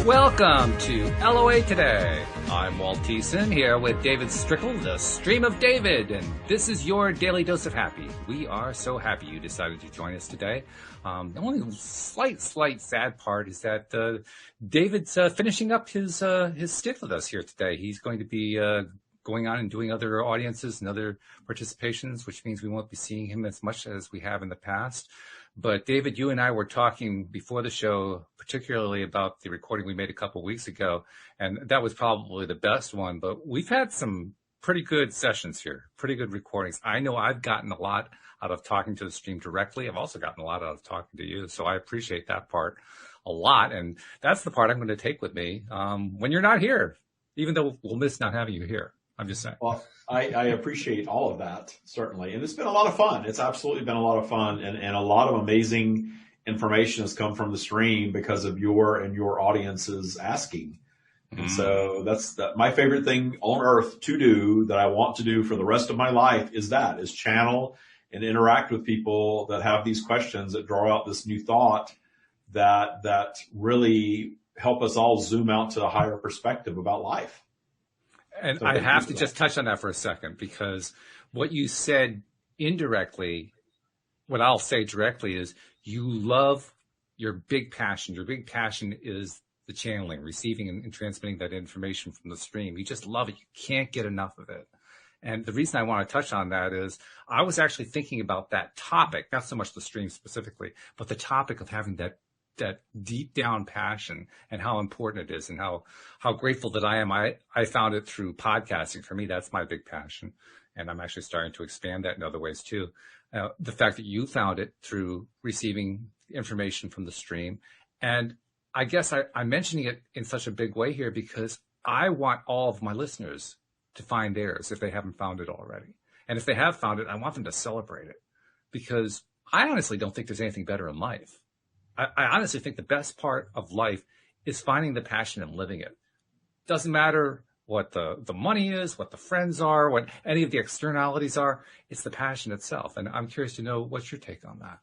Welcome to LOA Today. I'm Walt Thiessen here with David Strickle, the Stream of David, and this is your daily dose of happy. We are so happy you decided to join us today. The only slight sad part is that David's finishing up his stint with us here today. He's going to be going on and doing other audiences and other participations, which means we won't be seeing him as much as we have in the past. But David, you and I were talking before the show, particularly about the recording we made a couple of weeks ago, and that was probably the best one. But we've had some pretty good sessions here, pretty good recordings. I know I've gotten a lot out of talking to the stream directly. I've also gotten a lot out of talking to you, so I appreciate that part a lot. And that's the part I'm going to take with me when you're not here, even though we'll miss not having you here. I'm just saying. Well, I appreciate all of that, certainly. And it's been a lot of fun. It's absolutely been a lot of fun. And a lot of amazing information has come from the stream because of your audience's asking. Mm-hmm. And so that's my favorite thing on earth to do, that I want to do for the rest of my life, is channel and interact with people that have these questions, that draw out this new thought, that really help us all zoom out to a higher perspective about life. And so I have to just touch on that for a second, because what you said indirectly, what I'll say directly is you love your big passion. Your big passion is the channeling, receiving and transmitting that information from the stream. You just love it. You can't get enough of it. And the reason I want to touch on that is I was actually thinking about that topic, not so much the stream specifically, but the topic of having that deep down passion and how important it is, and how grateful that I am. I found it through podcasting. For me, that's my big passion. And I'm actually starting to expand that in other ways too. The fact that you found it through receiving information from the stream. And I guess I'm mentioning it in such a big way here because I want all of my listeners to find theirs if they haven't found it already. And if they have found it, I want them to celebrate it, because I honestly don't think there's anything better in life. I honestly think the best part of life is finding the passion and living it. Doesn't matter what the money is, what the friends are, what any of the externalities are. It's the passion itself. And I'm curious to know what's your take on that.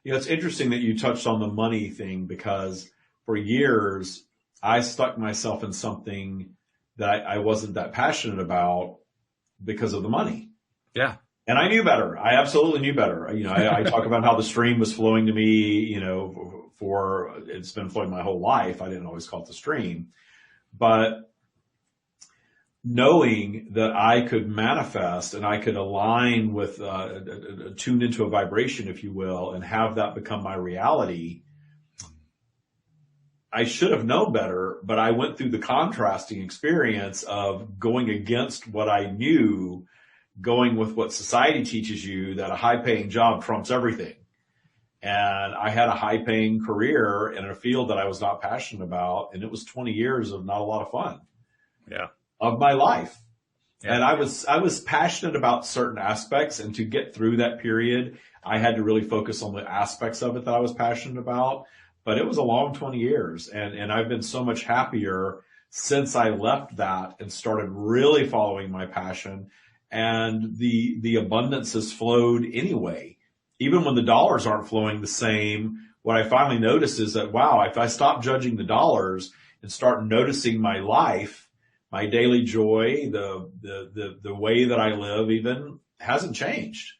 You know, it's interesting that you touched on the money thing, because for years I stuck myself in something that I wasn't that passionate about because of the money. Yeah. And I knew better. I absolutely knew better. You know, I talk about how the stream was flowing to me, you know, it's been flowing my whole life. I didn't always call it the stream, but knowing that I could manifest and I could align with, tune into a vibration, if you will, and have that become my reality. I should have known better, but I went through the contrasting experience of going against what I knew, going with what society teaches you, that a high-paying job trumps everything. And I had a high-paying career in a field that I was not passionate about, and it was 20 years of not a lot of fun. Yeah. Of my life. Yeah. And I was passionate about certain aspects, and to get through that period, I had to really focus on the aspects of it that I was passionate about. But it was a long 20 years, and I've been so much happier since I left that and started really following my passion. And the abundance has flowed anyway. Even when the dollars aren't flowing the same, what I finally noticed is that, wow, if I stop judging the dollars and start noticing my life, my daily joy, the way that I live even hasn't changed.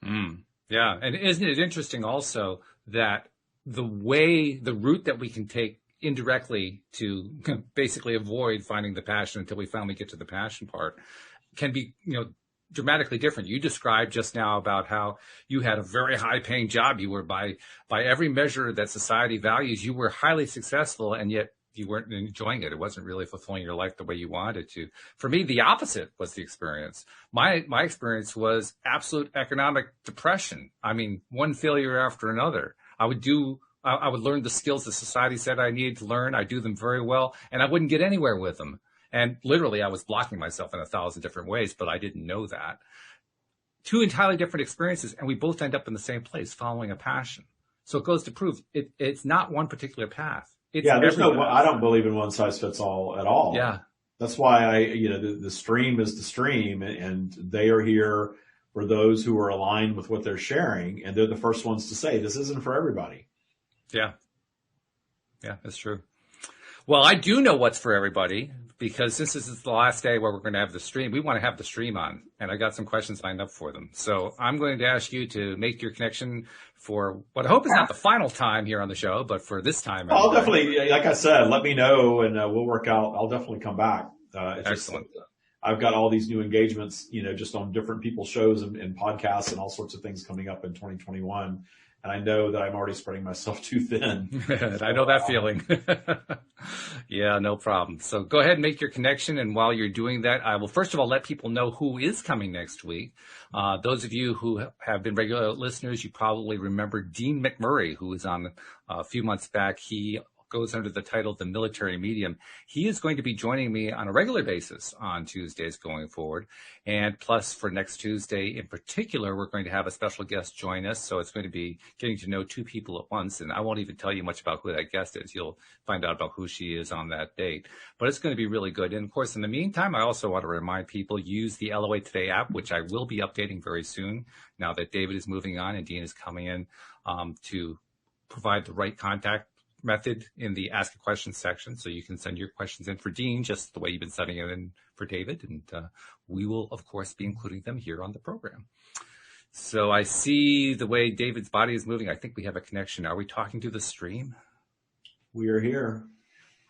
Yeah. And isn't it interesting also that the route that we can take indirectly to basically avoid finding the passion until we finally get to the passion part can be, dramatically different. You described just now about how you had a very high paying job. You were by every measure that society values, you were highly successful, and yet you weren't enjoying it. It wasn't really fulfilling your life the way you wanted to. For me, the opposite was the experience. My experience was absolute economic depression. I mean, one failure after another. I would learn the skills that society said I needed to learn. I do them very well, and I wouldn't get anywhere with them. And literally, I was blocking myself in 1,000 different ways, but I didn't know that. Two entirely different experiences, and we both end up in the same place, following a passion. So it goes to prove it's not one particular path. There's I don't believe in one size fits all at all. Yeah. That's why the stream is the stream, and they are here for those who are aligned with what they're sharing. And they're the first ones to say, this isn't for everybody. Yeah. Yeah, that's true. Well, I do know what's for everybody because this is the last day where we're going to have the stream. We want to have the stream on, and I got some questions lined up for them. So I'm going to ask you to make your connection for what I hope is not the final time here on the show, but for this time. Well, I'll definitely, like I said, let me know and we'll work out. I'll definitely come back. Excellent. I've got all these new engagements, just on different people's shows and podcasts and all sorts of things coming up in 2021. And I know that I'm already spreading myself too thin. I know that feeling. Yeah, no problem. So go ahead and make your connection. And while you're doing that, I will first of all let people know who is coming next week. Those of you who have been regular listeners, you probably remember Dean McMurray, who was on a few months back. He goes under the title The Military Medium. He is going to be joining me on a regular basis on Tuesdays going forward. And plus for next Tuesday in particular, we're going to have a special guest join us. So it's going to be getting to know two people at once. And I won't even tell you much about who that guest is. You'll find out about who she is on that date. But it's going to be really good. And of course, in the meantime, I also want to remind people, use the LOA Today app, which I will be updating very soon now that David is moving on and Dean is coming in to provide the right contact method in the ask a question section. So you can send your questions in for Dean, just the way you've been sending it in for David. And we will, of course, be including them here on the program. So I see the way David's body is moving. I think we have a connection. Are we talking to the stream? We are here.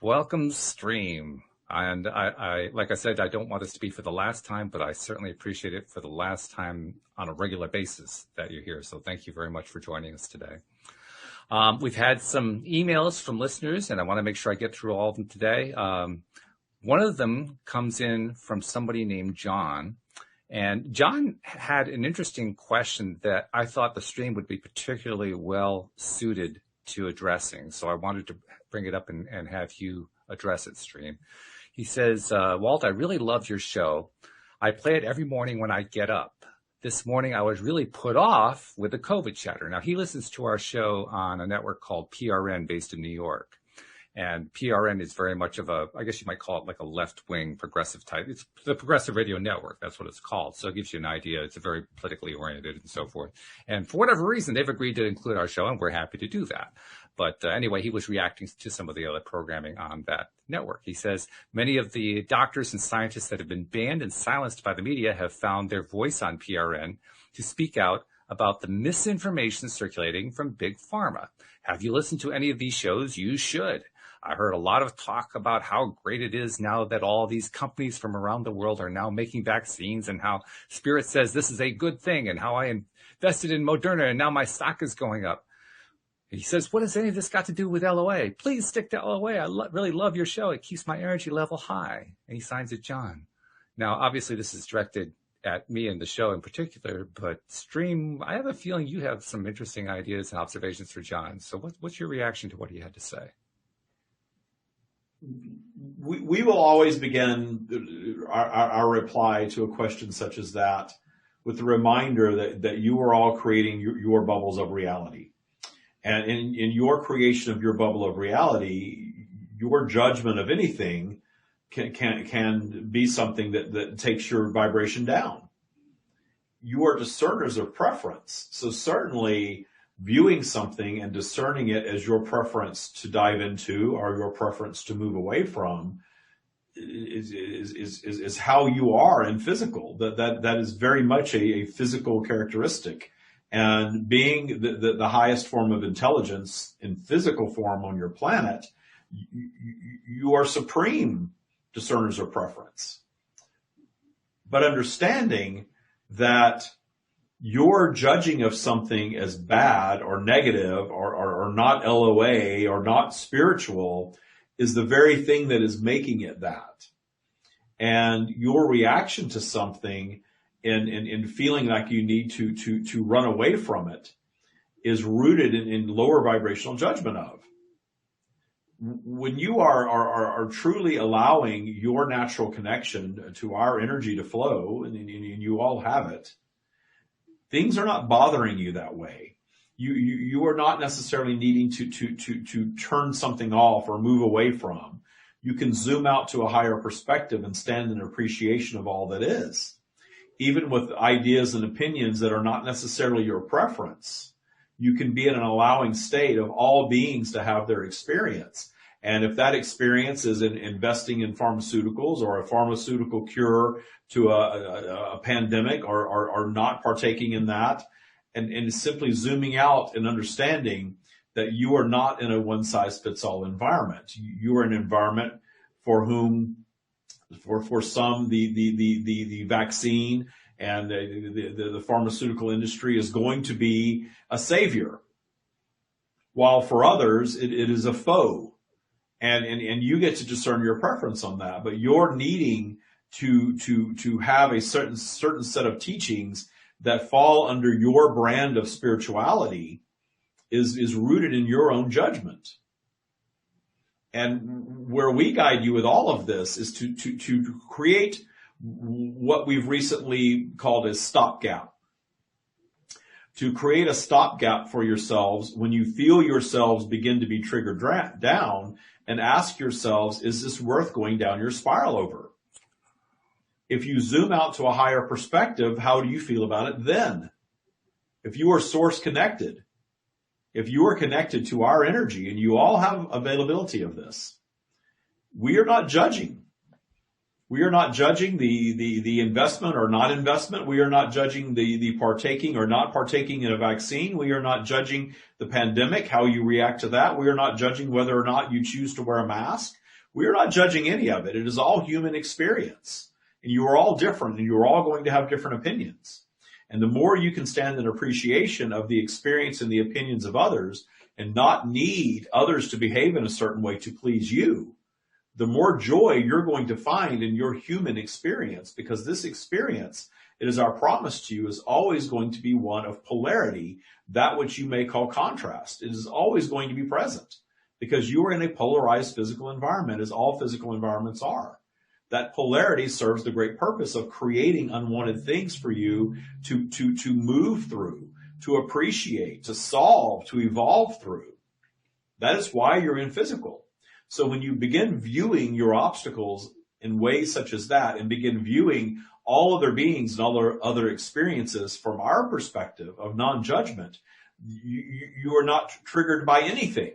Welcome, stream. And I like I said, I don't want this to be for the last time, but I certainly appreciate it for the last time on a regular basis that you're here. So thank you very much for joining us today. We've had some emails from listeners, and I want to make sure I get through all of them today. One of them comes in from somebody named John, and John had an interesting question that I thought the stream would be particularly well suited to addressing. So I wanted to bring it up and have you address it, stream. He says, Walt, I really love your show. I play it every morning when I get up. This morning, I was really put off with the COVID chatter. Now, he listens to our show on a network called PRN based in New York. And PRN is very much of I guess you might call it like a left-wing progressive type. It's the Progressive Radio Network. That's what it's called. So it gives you an idea. It's a very politically oriented and so forth. And for whatever reason, they've agreed to include our show, and we're happy to do that. But anyway, he was reacting to some of the other programming on that network. He says, many of the doctors and scientists that have been banned and silenced by the media have found their voice on PRN to speak out about the misinformation circulating from Big Pharma. Have you listened to any of these shows? You should. I heard a lot of talk about how great it is now that all these companies from around the world are now making vaccines, and how Spirit says this is a good thing, and how I invested in Moderna and now my stock is going up. He says, what has any of this got to do with LOA? Please stick to LOA. I really love your show. It keeps my energy level high. And he signs it, John. Now, obviously, this is directed at me and the show in particular, but stream, I have a feeling you have some interesting ideas and observations for John. So what's your reaction to what he had to say? We will always begin our reply to a question such as that with the reminder that you are all creating your bubbles of reality. And in your creation of your bubble of reality, your judgment of anything can be something that takes your vibration down. You are discerners of preference. So certainly viewing something and discerning it as your preference to dive into or your preference to move away from is how you are in physical. That is very much a physical characteristic. And being the highest form of intelligence in physical form on your planet, you are supreme discerners of preference. But understanding that your judging of something as bad or negative or not LOA or not spiritual is the very thing that is making it that. And your reaction to something in feeling like you need to run away from it is rooted in lower vibrational judgment of. When you are truly allowing your natural connection to our energy to flow, and you all have it, things are not bothering you that way. You are not necessarily needing to turn something off or move away from. You can zoom out to a higher perspective and stand in appreciation of all that is. Even with ideas and opinions that are not necessarily your preference, you can be in an allowing state of all beings to have their experience. And if that experience is in investing in pharmaceuticals or a pharmaceutical cure to a pandemic, or not partaking in that, and simply zooming out and understanding that you are not in a one-size-fits-all environment. You are in an environment for whom, for some, the vaccine and the pharmaceutical industry is going to be a savior, while for others it is a foe. And you get to discern your preference on that, but you're needing to have a certain set of teachings that fall under your brand of spirituality is rooted in your own judgment. And where we guide you with all of this is to create what we've recently called a stopgap. To create a stopgap for yourselves when you feel yourselves begin to be triggered down, and ask yourselves, is this worth going down your spiral over? If you zoom out to a higher perspective, how do you feel about it then? If you are source connected, if you are connected to our energy, and you all have availability of this, we are not judging. We are not judging the investment or not investment. We are not judging the partaking or not partaking in a vaccine. We are not judging the pandemic, how you react to that. We are not judging whether or not you choose to wear a mask. We are not judging any of it. It is all human experience. And you are all different, and you are all going to have different opinions. And the more you can stand in appreciation of the experience and the opinions of others and not need others to behave in a certain way to please you, the more joy you're going to find in your human experience, because this experience, it is our promise to you, is always going to be one of polarity, that which you may call contrast. It is always going to be present because you are in a polarized physical environment, as all physical environments are. That polarity serves the great purpose of creating unwanted things for you to move through, to appreciate, to solve, to evolve through. That is why you're in physical. So when you begin viewing your obstacles in ways such as that, and begin viewing all other beings and all other experiences from our perspective of non-judgment, you are not triggered by anything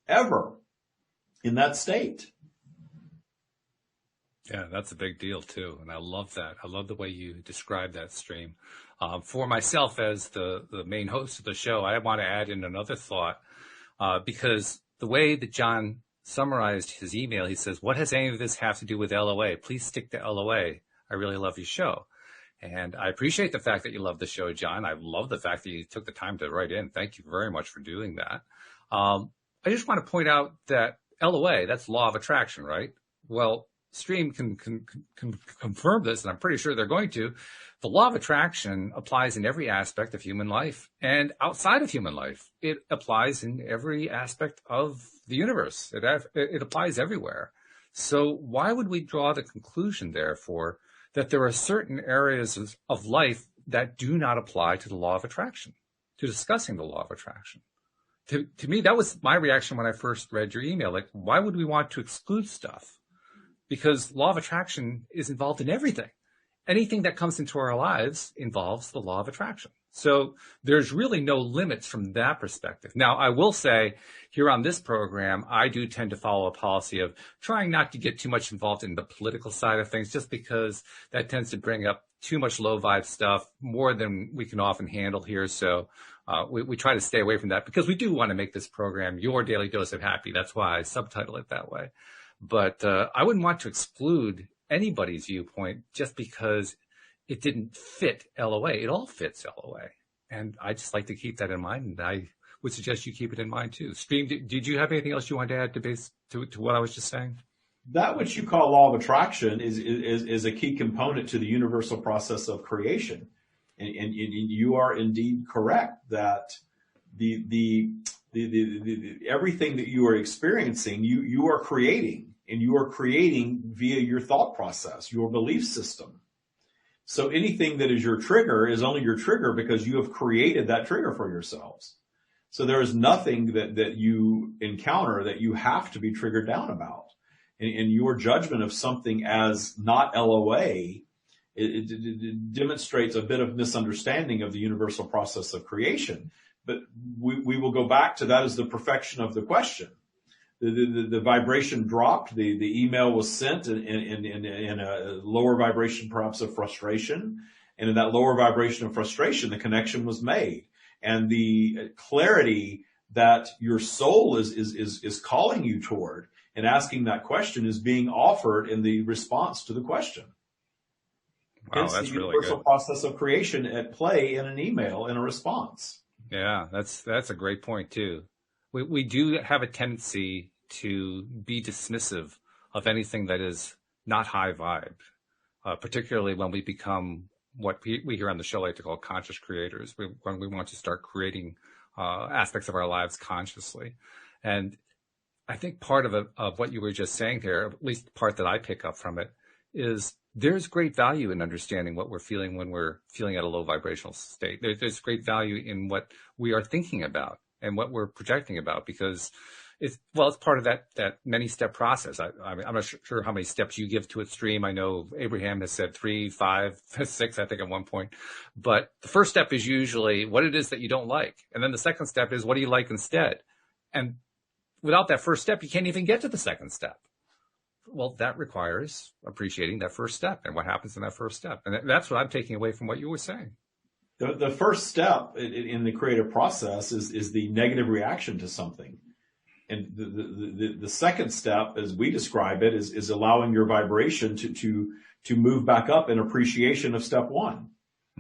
ever in that state. Yeah, that's a big deal too. And I love that. I love the way you describe that, Stream. For myself, as the main host of the show, I want to add in another thought, because the way that John summarized his email, he says, what has any of this have to do with LOA? Please stick to LOA. I really love your show. And I appreciate the fact that you love the show, John. I love the fact that you took the time to write in. Thank you very much for doing that. I just want to point out that LOA, that's law of attraction, right? Well, Stream can confirm this, and I'm pretty sure they're going to. The law of attraction applies in every aspect of human life and outside of human life. It applies in every aspect of the universe. It applies everywhere. So why would we draw the conclusion, therefore, that there are certain areas of life that do not apply to the law of attraction, to discussing the law of attraction? To me, that was my reaction when I first read your email. Like, why would we want to exclude stuff? Because law of attraction is involved in everything. Anything that comes into our lives involves the law of attraction. So there's really no limits from that perspective. Now, I will say here on this program, I do tend to follow a policy of trying not to get too much involved in the political side of things, just because that tends to bring up too much low vibe stuff, more than we can often handle here. So we try to stay away from that, because we do want to make this program your daily dose of happy. That's why I subtitle it that way. But I wouldn't want to exclude anybody's viewpoint just because it didn't fit LOA. It all fits LOA. And I just like to keep that in mind. And I would suggest you keep it in mind too. Stream, did you have anything else you wanted to add to what I was just saying? That which you call law of attraction is a key component to the universal process of creation. And you are indeed correct that the everything that you are experiencing, you are creating, and you are creating via your thought process, your belief system. So anything that is your trigger is only your trigger because you have created that trigger for yourselves. So there is nothing that you encounter that you have to be triggered down about. And your judgment of something as not LOA, it demonstrates a bit of misunderstanding of the universal process of creation. But we will go back to that as the perfection of the question. the vibration dropped, the email was sent in a lower vibration, perhaps of frustration. And in that lower vibration of frustration, the connection was made. And the clarity that your soul is calling you toward and asking that question is being offered in the response to the question. Wow, Hence that's the really universal good. process of creation at play in an email, in a response. Yeah, that's a great point too. We do have a tendency to be dismissive of anything that is not high vibe, particularly when we become what we here on the show like to call conscious creators, when we want to start creating aspects of our lives consciously. And I think part of what you were just saying there, at least the part that I pick up from it, is there's great value in understanding what we're feeling when we're feeling at a low vibrational state. There's great value in what we are thinking about and what we're projecting about, because it's part of that many step process. I'm not sure how many steps you give to a stream. I know Abraham has said 3, 5, 6, I think at one point, but the first step is usually what it is that you don't like. And then the second step is what do you like instead? And without that first step, you can't even get to the second step. Well, that requires appreciating that first step and what happens in that first step. And that's what I'm taking away from what you were saying. The first step in the creative process is the negative reaction to something. And the second step, as we describe it, is allowing your vibration to move back up in appreciation of step one.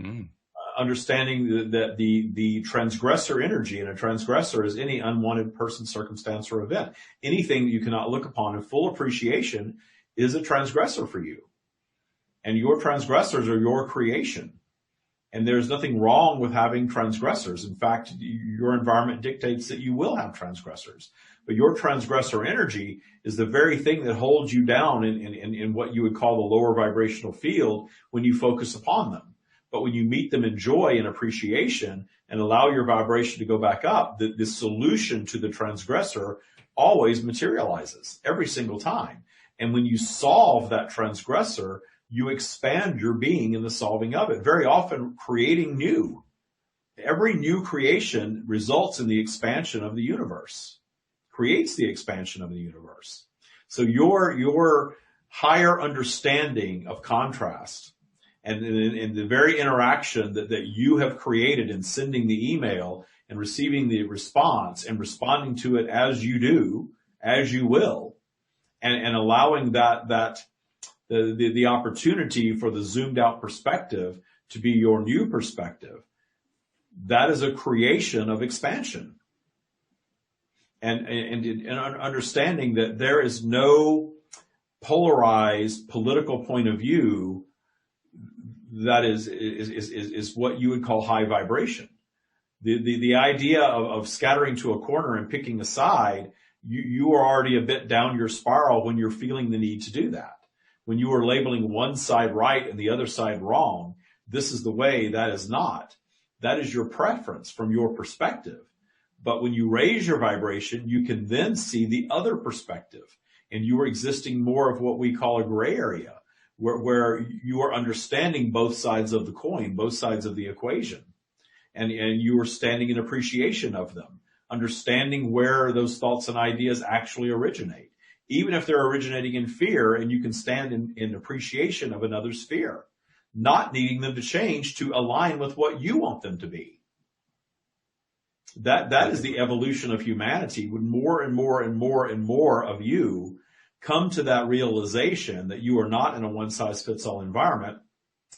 Mm. Understanding that the transgressor energy, and a transgressor is any unwanted person, circumstance, or event. Anything you cannot look upon in full appreciation is a transgressor for you. And your transgressors are your creation. And there's nothing wrong with having transgressors. In fact, your environment dictates that you will have transgressors. But your transgressor energy is the very thing that holds you down in what you would call the lower vibrational field when you focus upon them. But when you meet them in joy and appreciation and allow your vibration to go back up, the solution to the transgressor always materializes every single time. And when you solve that transgressor, you expand your being in the solving of it, very often creating new. Every new creation results in the expansion of the universe, creates the expansion of the universe. So your higher understanding of contrast and the very interaction that you have created in sending the email and receiving the response and responding to it as you do, as you will, and allowing the opportunity for the zoomed out perspective to be your new perspective, that is a creation of expansion. And understanding that there is no polarized political point of view that is what you would call high vibration. The idea of scattering to a corner and picking a side, you are already a bit down your spiral when you're feeling the need to do that. When you are labeling one side right and the other side wrong, this is the way, that is not. That is your preference from your perspective. But when you raise your vibration, you can then see the other perspective, and you are existing more of what we call a gray area, where you are understanding both sides of the coin, both sides of the equation, and you are standing in appreciation of them, understanding where those thoughts and ideas actually originate, even if they're originating in fear, and you can stand in appreciation of another's fear, not needing them to change to align with what you want them to be. That is the evolution of humanity, when more and more and more and more of you come to that realization that you are not in a one-size-fits-all environment.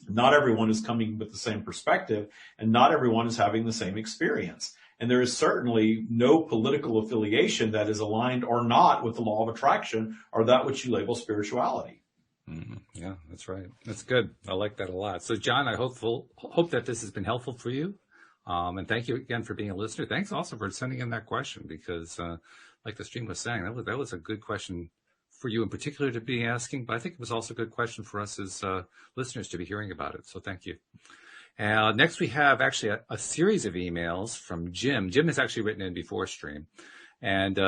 Not everyone is coming with the same perspective, and not everyone is having the same experience. And there is certainly no political affiliation that is aligned or not with the law of attraction or that which you label spirituality. Mm-hmm. Yeah, that's right. That's good. I like that a lot. So, John, I hope that this has been helpful for you. And thank you again for being a listener. Thanks also for sending in that question, because like the stream was saying, that was a good question for you in particular to be asking, but I think it was also a good question for us as listeners to be hearing about it. So thank you. Next, we have actually a series of emails from Jim. Jim has actually written in before stream, and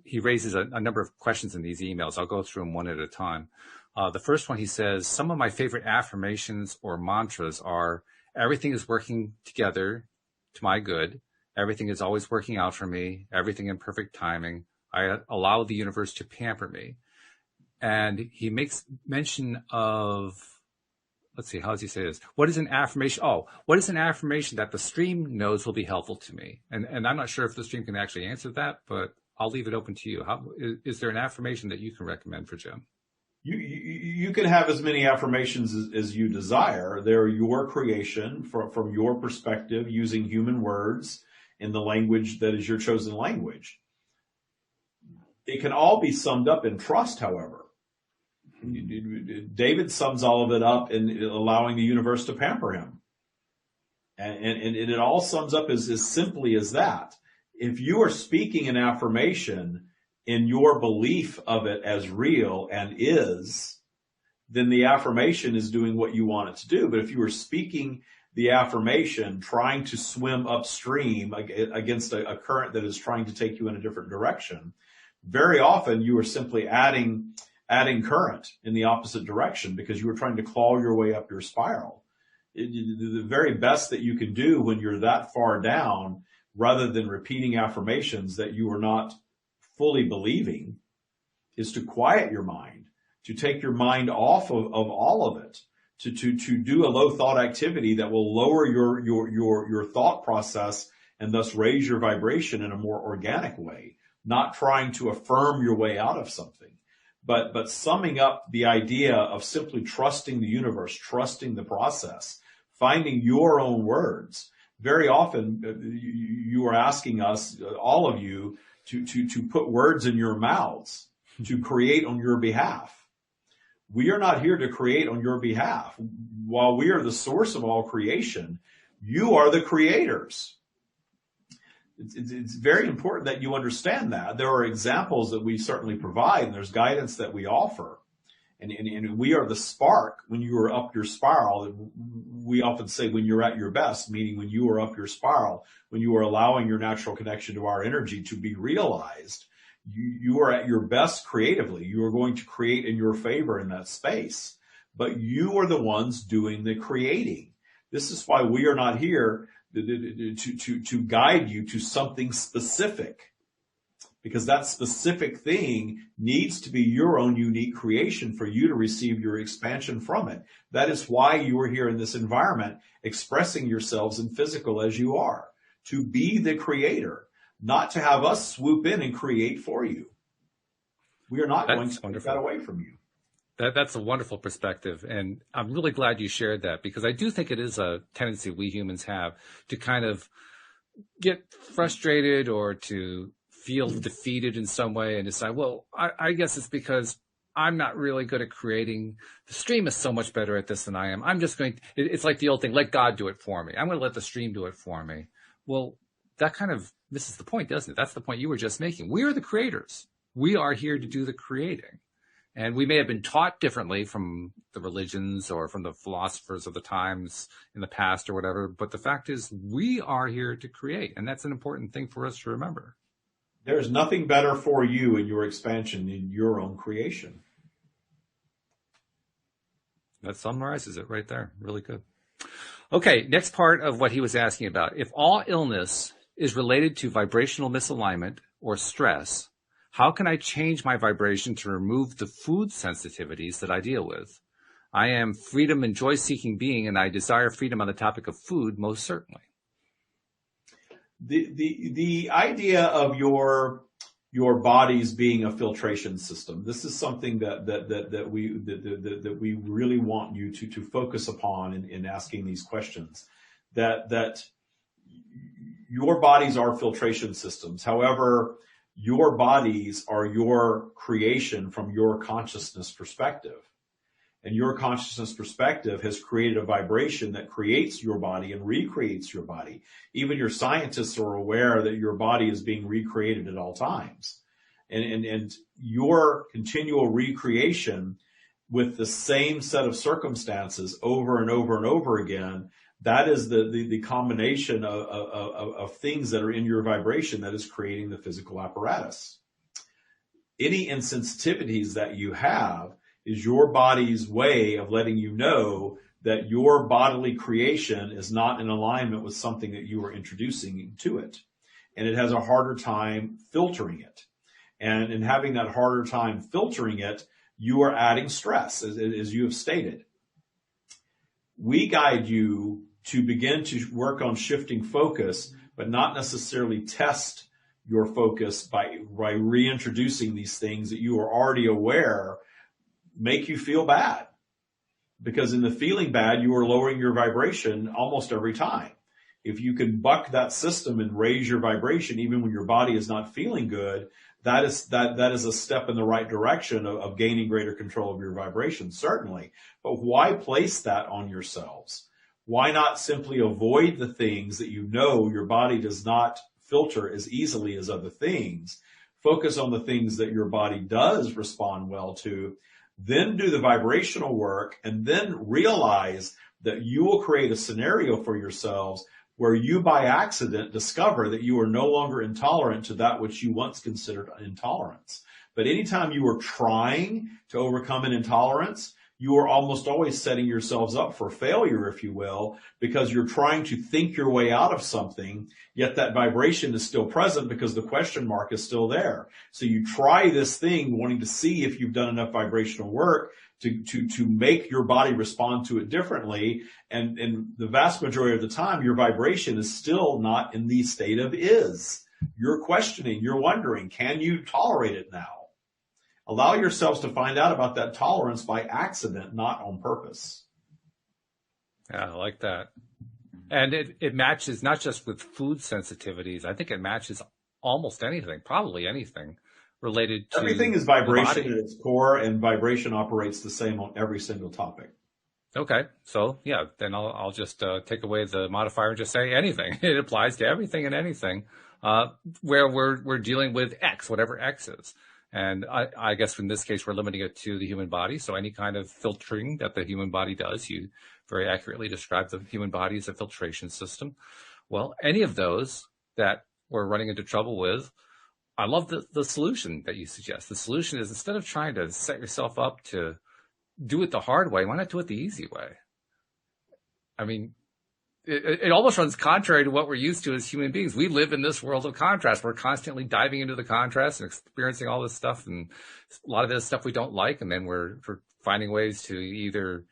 he raises a number of questions in these emails. I'll go through them one at a time. The first one, he says, some of my favorite affirmations or mantras are, everything is working together to my good. Everything is always working out for me. Everything in perfect timing. I allow the universe to pamper me. And he makes mention of, let's see, how does he say this? What is an affirmation? Oh, what is an affirmation that the stream knows will be helpful to me? And I'm not sure if the stream can actually answer that, but I'll leave it open to you. Is there an affirmation that you can recommend for Jim? You can have as many affirmations as you desire. They're your creation from your perspective, using human words in the language that is your chosen language. It can all be summed up in trust, however. David sums all of it up in allowing the universe to pamper him. And it all sums up as simply as that. If you are speaking an affirmation in your belief of it as real and is, then the affirmation is doing what you want it to do. But if you are speaking the affirmation trying to swim upstream against a current that is trying to take you in a different direction, very often you are simply adding current in the opposite direction because you are trying to claw your way up your spiral. The very best that you can do when you're that far down, rather than repeating affirmations that you are not fully believing, is to quiet your mind, to take your mind off of all of it, to do a low thought activity that will lower your thought process and thus raise your vibration in a more organic way, not trying to affirm your way out of something, but summing up the idea of simply trusting the universe, trusting the process, finding your own words. Very often you are asking us, all of you, to put words in your mouths, to create on your behalf. We are not here to create on your behalf. While we are the source of all creation, you are the creators. It's very important that you understand that. There are examples that we certainly provide, and there's guidance that we offer. And we are the spark when you are up your spiral. We often say when you're at your best, meaning when you are up your spiral, when you are allowing your natural connection to our energy to be realized, you are at your best creatively. You are going to create in your favor in that space. But you are the ones doing the creating. This is why we are not here to guide you to something specific, because that specific thing needs to be your own unique creation for you to receive your expansion from it. That is why you are here in this environment, expressing yourselves in physical as you are, to be the creator, not to have us swoop in and create for you. We are not going to take that away from you. That's a wonderful perspective. And I'm really glad you shared that, because I do think it is a tendency we humans have to kind of get frustrated or to feel defeated in some way and decide, well, I guess it's because I'm not really good at creating. The stream is so much better at this than I am. I'm just going to, it's like the old thing, let God do it for me. I'm going to let the stream do it for me. Well, that kind of misses the point, doesn't it? That's the point you were just making. We are the creators. We are here to do the creating. And we may have been taught differently from the religions or from the philosophers of the times in the past or whatever. But the fact is, we are here to create. And that's an important thing for us to remember. There's nothing better for you in your expansion in your own creation. That summarizes it right there. Really good. Okay, next part of what he was asking about. If all illness is related to vibrational misalignment or stress, how can I change my vibration to remove the food sensitivities that I deal with? I am freedom and joy-seeking being, and I desire freedom on the topic of food, most certainly. The idea of your body's being a filtration system. This is something that we really want you to focus upon in asking these questions. That your bodies are filtration systems. However, your bodies are your creation from your consciousness perspective. And your consciousness perspective has created a vibration that creates your body and recreates your body. Even your scientists are aware that your body is being recreated at all times. And your continual recreation with the same set of circumstances over and over and over again, that is the combination of things that are in your vibration that is creating the physical apparatus. Any insensitivities that you have is your body's way of letting you know that your bodily creation is not in alignment with something that you are introducing to it. And it has a harder time filtering it. And in having that harder time filtering it, you are adding stress, as you have stated. We guide you to begin to work on shifting focus, but not necessarily test your focus by reintroducing these things that you are already aware make you feel bad. Because in the feeling bad, you are lowering your vibration almost every time. If you can buck that system and raise your vibration even when your body is not feeling good, that is a step in the right direction of gaining greater control of your vibration, certainly. But why place that on yourselves? Why not simply avoid the things that you know your body does not filter as easily as other things? Focus on the things that your body does respond well to, then do the vibrational work, and then realize that you will create a scenario for yourselves where you by accident discover that you are no longer intolerant to that which you once considered intolerance. But anytime you are trying to overcome an intolerance, you are almost always setting yourselves up for failure, if you will, because you're trying to think your way out of something, yet that vibration is still present because the question mark is still there. So you try this thing wanting to see if you've done enough vibrational work to make your body respond to it differently. And the vast majority of the time, your vibration is still not in the state of is. You're questioning, you're wondering, can you tolerate it now? Allow yourselves to find out about that tolerance by accident, not on purpose. Yeah, I like that. And it matches not just with food sensitivities. I think it matches almost anything, probably anything related to everything is vibration at its core, and vibration operates the same on every single topic. Okay. So yeah, then I'll just take away the modifier and just say anything. It applies to everything and anything, where we're dealing with X, whatever X is. And I guess in this case, we're limiting it to the human body. So any kind of filtering that the human body does, you very accurately described the human body as a filtration system. Well, any of those that we're running into trouble with, I love the solution that you suggest. The solution is, instead of trying to set yourself up to do it the hard way, why not do it the easy way? I mean, it almost runs contrary to what we're used to as human beings. We live in this world of contrast. We're constantly diving into the contrast and experiencing all this stuff, and a lot of this stuff we don't like. And then we're finding ways to either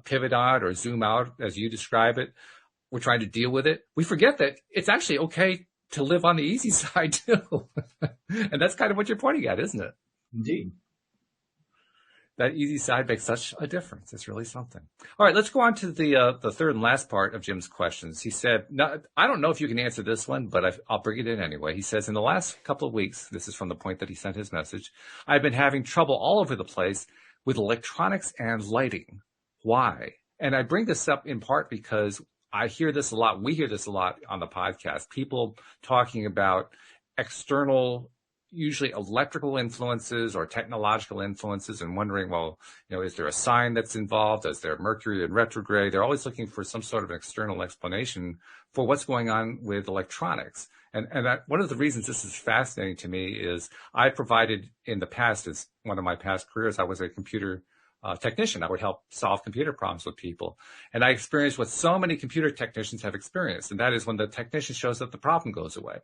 pivot on or zoom out, as you describe it. We're trying to deal with it. We forget that it's actually okay to live on the easy side too. And that's kind of what you're pointing at, isn't it? Indeed. That easy side makes such a difference. It's really something. All right, let's go on to the third and last part of Jim's questions. He said, I don't know if you can answer this one, but I'll bring it in anyway. He says, in the last couple of weeks, this is from the point that he sent his message, I've been having trouble all over the place with electronics and lighting. Why? And I bring this up in part because I hear this a lot. We hear this a lot on the podcast. People talking about external, usually electrical influences or technological influences, and wondering, well, is there a sign that's involved? Is there Mercury in retrograde? They're always looking for some sort of external explanation for what's going on with electronics. And one of the reasons this is fascinating to me is I provided in the past, as one of my past careers, I was a computer technician. I would help solve computer problems with people. And I experienced what so many computer technicians have experienced, and that is when the technician shows up, the problem goes away.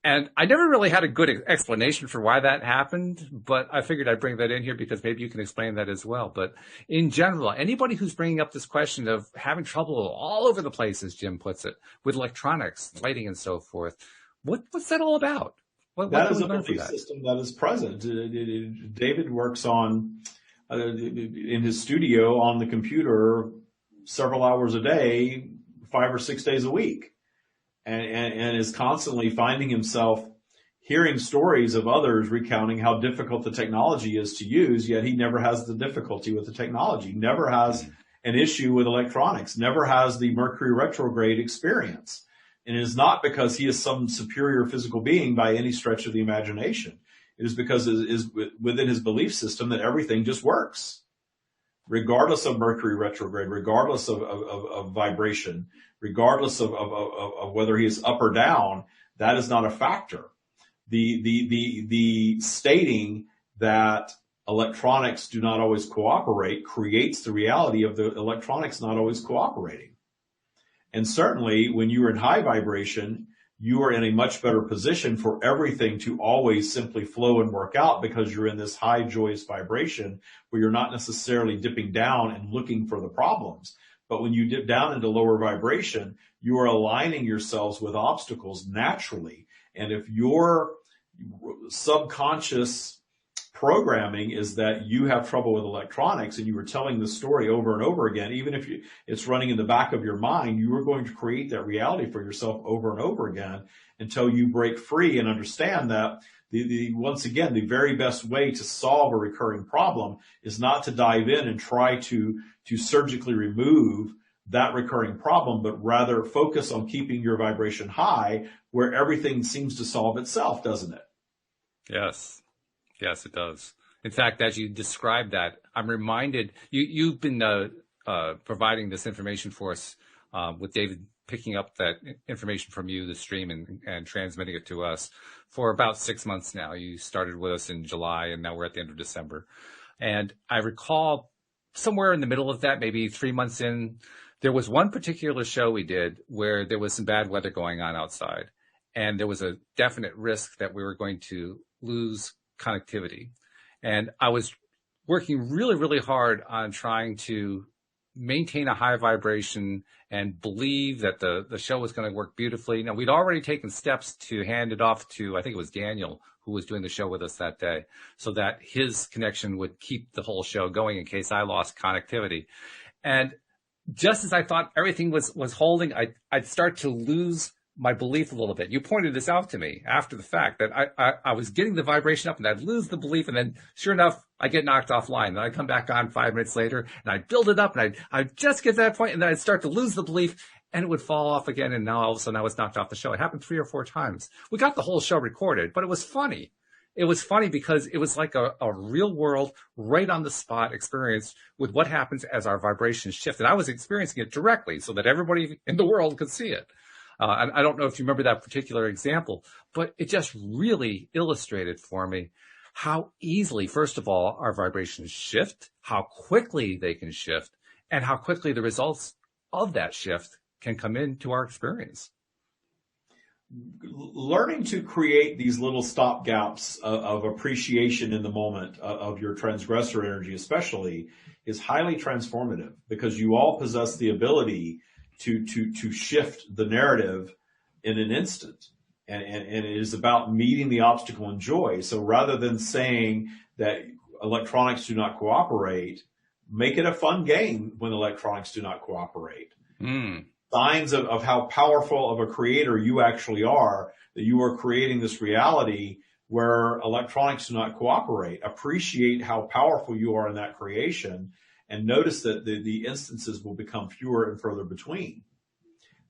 And I never really had a good explanation for why that happened, but I figured I'd bring that in here because maybe you can explain that as well. But in general, anybody who's bringing up this question of having trouble all over the place, as Jim puts it, with electronics, lighting, and so forth, what's that all about? That is a belief system that is present. David works on in his studio on the computer several hours a day, 5 or 6 days a week. And is constantly finding himself hearing stories of others recounting how difficult the technology is to use, yet he never has the difficulty with the technology, never has an issue with electronics, never has the Mercury retrograde experience. And it is not because he is some superior physical being by any stretch of the imagination. It is because it is within his belief system that everything just works, regardless of Mercury retrograde, regardless of vibration, regardless of whether he is up or down. That is not a factor. The stating that electronics do not always cooperate creates the reality of the electronics not always cooperating. And certainly when you're in high vibration, you are in a much better position for everything to always simply flow and work out because you're in this high joyous vibration where you're not necessarily dipping down and looking for the problems. But when you dip down into lower vibration, you are aligning yourselves with obstacles naturally. And if your subconscious programming is that you have trouble with electronics and you were telling the story over and over again, even if it's running in the back of your mind, you are going to create that reality for yourself over and over again until you break free and understand that once again, the very best way to solve a recurring problem is not to dive in and try to surgically remove that recurring problem, but rather focus on keeping your vibration high where everything seems to solve itself, doesn't it? Yes. Yes, it does. In fact, as you describe that, I'm reminded you've been providing this information for us with David picking up that information from you, the stream, and transmitting it to us for about 6 months now. You started with us in July, and now we're at the end of December. And I recall somewhere in the middle of that, maybe 3 months in, there was one particular show we did where there was some bad weather going on outside, and there was a definite risk that we were going to lose connectivity. And I was working really, really hard on trying to maintain a high vibration and believe that the show was going to work beautifully. Now, we'd already taken steps to hand it off to, I think it was Daniel, who was doing the show with us that day, so that his connection would keep the whole show going in case I lost connectivity. And just as I thought everything was holding, I'd start to lose my belief a little bit. You pointed this out to me after the fact that I was getting the vibration up and I'd lose the belief. And then sure enough, I get knocked offline. Then I come back on 5 minutes later and I'd build it up and I'd just get to that point and then I'd start to lose the belief and it would fall off again. And now all of a sudden I was knocked off the show. It happened 3 or 4 times. We got the whole show recorded, but it was funny. It was funny because it was like a real world, right on the spot experience with what happens as our vibrations shift. And I was experiencing it directly so that everybody in the world could see it. I don't know if you remember that particular example, but it just really illustrated for me how easily, first of all, our vibrations shift, how quickly they can shift, and how quickly the results of that shift can come into our experience. Learning to create these little stop gaps of appreciation in the moment of your transgressor energy especially is highly transformative because you all possess the ability to shift the narrative in an instant. And it is about meeting the obstacle in joy. So rather than saying that electronics do not cooperate, make it a fun game when electronics do not cooperate. Signs of how powerful of a creator you actually are, that you are creating this reality where electronics do not cooperate. Appreciate how powerful you are in that creation and notice that the instances will become fewer and further between.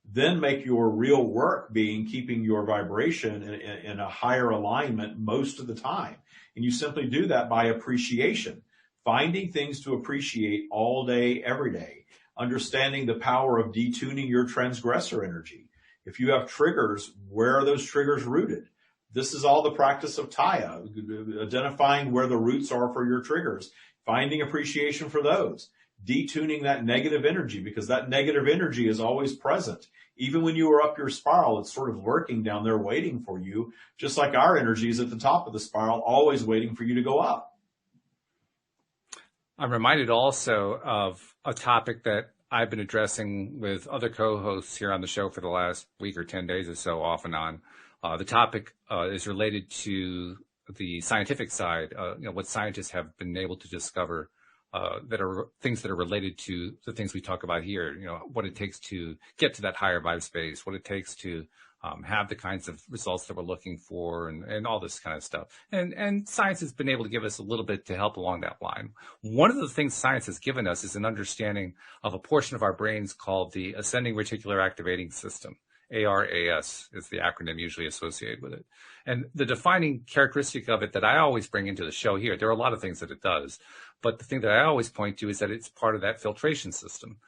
Then make your real work being keeping your vibration in a higher alignment most of the time. And you simply do that by appreciation, finding things to appreciate all day, every day, understanding the power of detuning your transgressor energy. If you have triggers, where are those triggers rooted? This is all the practice of Taya, identifying where the roots are for your triggers, finding appreciation for those, detuning that negative energy because that negative energy is always present. Even when you are up your spiral, it's sort of lurking down there waiting for you, just like our energy is at the top of the spiral, always waiting for you to go up. I'm reminded also of a topic that I've been addressing with other co-hosts here on the show for the last week or 10 days or so, off and on. The topic is related to the scientific side, what scientists have been able to discover that are things that are related to the things we talk about here, what it takes to get to that higher vibe space, what it takes to have the kinds of results that we're looking for and all this kind of stuff. And science has been able to give us a little bit to help along that line. One of the things science has given us is an understanding of a portion of our brains called the ascending reticular activating system. ARAS is the acronym usually associated with it. And the defining characteristic of it that I always bring into the show here, there are a lot of things that it does, but the thing that I always point to is that it's part of that filtration system.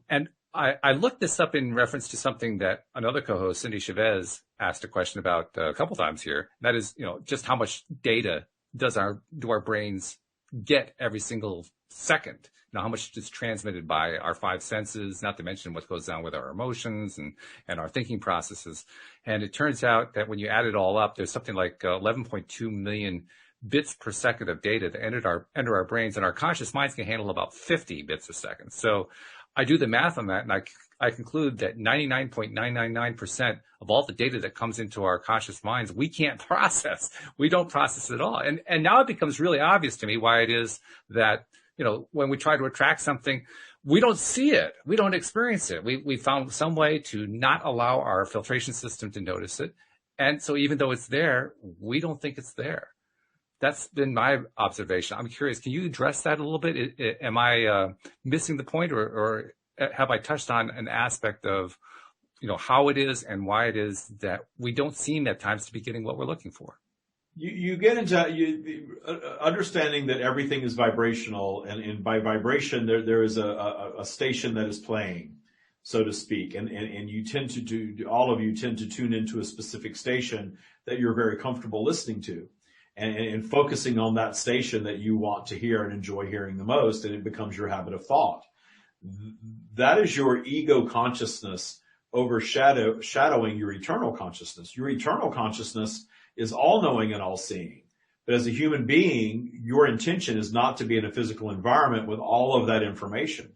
And I looked this up in reference to something that another co-host, Cindy Chavez, asked a question about a couple times here. That is, just how much data do our brains get every single second. Now, how much is transmitted by our five senses, not to mention what goes on with our emotions and our thinking processes. And it turns out that when you add it all up, there's something like 11.2 million bits per second of data that enter our brains, and our conscious minds can handle about 50 bits a second. So I do the math on that, and I conclude that 99.999% of all the data that comes into our conscious minds, we can't process. We don't process it at all. And now it becomes really obvious to me why it is that, when we try to attract something, we don't see it. We don't experience it. We found some way to not allow our filtration system to notice it. And so even though it's there, we don't think it's there. That's been my observation. I'm curious, can you address that a little bit? Am I missing the point, or have I touched on an aspect of, how it is and why it is that we don't seem at times to be getting what we're looking for? You get into understanding that everything is vibrational, and by vibration, there is a station that is playing, so to speak, and you tend to all of you tend to tune into a specific station that you're very comfortable listening to. And focusing on that station that you want to hear and enjoy hearing the most, and it becomes your habit of thought. That is your ego consciousness overshadowing your eternal consciousness. Your eternal consciousness is all-knowing and all-seeing. But as a human being, your intention is not to be in a physical environment with all of that information.